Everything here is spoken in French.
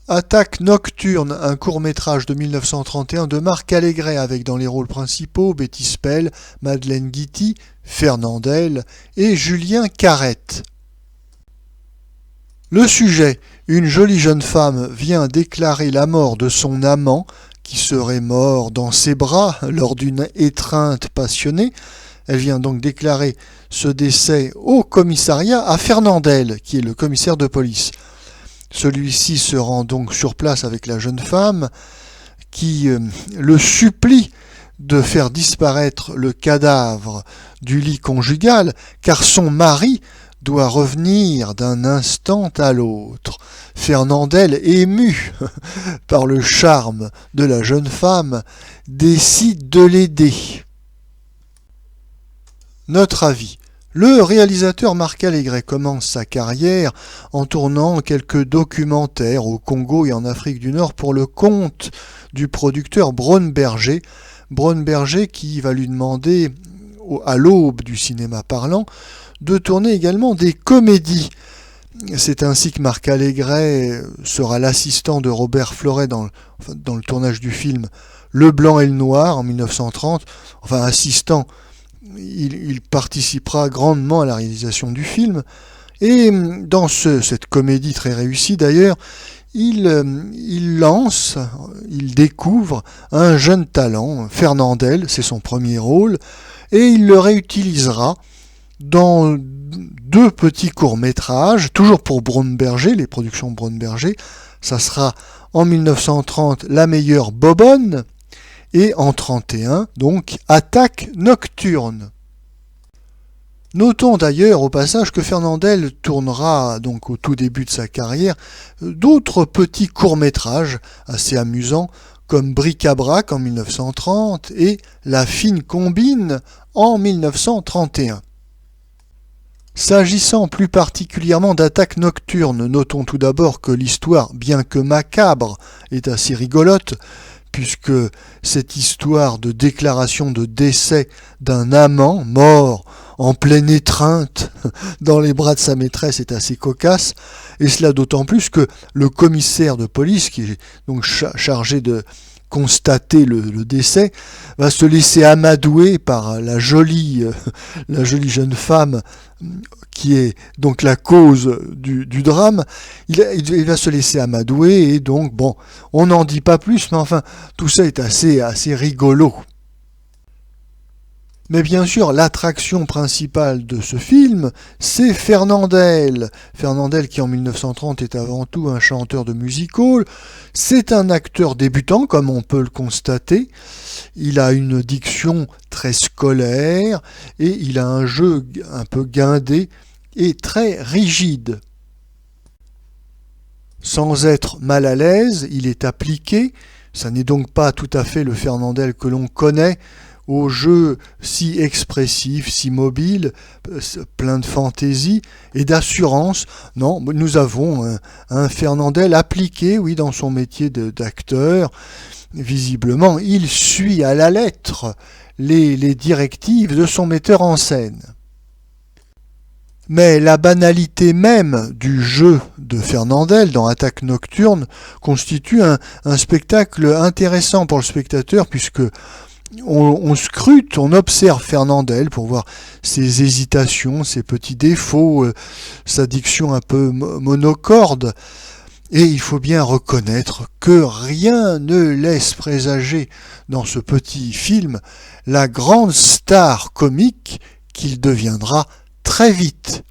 Attaque nocturne, un court-métrage de 1931 de Marc Allégret avec dans les rôles principaux Betty Spell, Madeleine Guity, Fernandel et Julien Carrette. Le sujet, une jolie jeune femme vient déclarer la mort de son amant qui serait mort dans ses bras lors d'une étreinte passionnée. Elle vient donc déclarer ce décès au commissariat à Fernandel, qui est le commissaire de police. Celui-ci se rend donc sur place avec la jeune femme qui le supplie de faire disparaître le cadavre du lit conjugal car son mari doit revenir d'un instant à l'autre. Fernandel, ému par le charme de la jeune femme, décide de l'aider. Notre avis. Le réalisateur Marc Allégret commence sa carrière en tournant quelques documentaires au Congo et en Afrique du Nord pour le compte du producteur Braun-Berger. Braun-Berger qui va lui demander, à l'aube du cinéma parlant, de tourner également des comédies. C'est ainsi que Marc Allégret sera l'assistant de Robert Fleuret dans le tournage du film Le Blanc et le Noir en 1930. Enfin, assistant. Il participera grandement à la réalisation du film et dans cette comédie très réussie d'ailleurs, il découvre un jeune talent, Fernandel, c'est son premier rôle, et il le réutilisera dans deux petits courts-métrages, toujours pour Braun-Berger, les productions Braun-Berger. Ça sera en 1930 La meilleure bobonne, et en 1931, donc, Attaque nocturne. Notons d'ailleurs au passage que Fernandel tournera donc au tout début de sa carrière d'autres petits courts-métrages assez amusants comme Bric-à-brac en 1930 et La fine combine en 1931. S'agissant plus particulièrement d'Attaque nocturne, notons tout d'abord que l'histoire, bien que macabre, est assez rigolote, puisque cette histoire de déclaration de décès d'un amant mort en pleine étreinte dans les bras de sa maîtresse est assez cocasse, et cela d'autant plus que le commissaire de police, qui est donc chargé de constater le décès, va se laisser amadouer par la jolie jeune femme qui est donc la cause du drame. Il va se laisser amadouer et donc, bon, on n'en dit pas plus, mais enfin, tout ça est assez rigolo. Mais bien sûr, l'attraction principale de ce film, c'est Fernandel. Fernandel qui en 1930 est avant tout un chanteur de music-hall. C'est un acteur débutant, comme on peut le constater. Il a une diction très scolaire et il a un jeu un peu guindé et très rigide. Sans être mal à l'aise, il est appliqué. Ça n'est donc pas tout à fait le Fernandel que l'on connaît, au jeu si expressif, si mobile, plein de fantaisie et d'assurance. Non, nous avons un Fernandel appliqué, oui, dans son métier d'acteur. Visiblement, il suit à la lettre les directives de son metteur en scène. Mais la banalité même du jeu de Fernandel dans Attaque nocturne constitue un spectacle intéressant pour le spectateur puisque on scrute, on observe Fernandel pour voir ses hésitations, ses petits défauts, sa diction un peu monocorde. Et il faut bien reconnaître que rien ne laisse présager dans ce petit film la grande star comique qu'il deviendra très vite.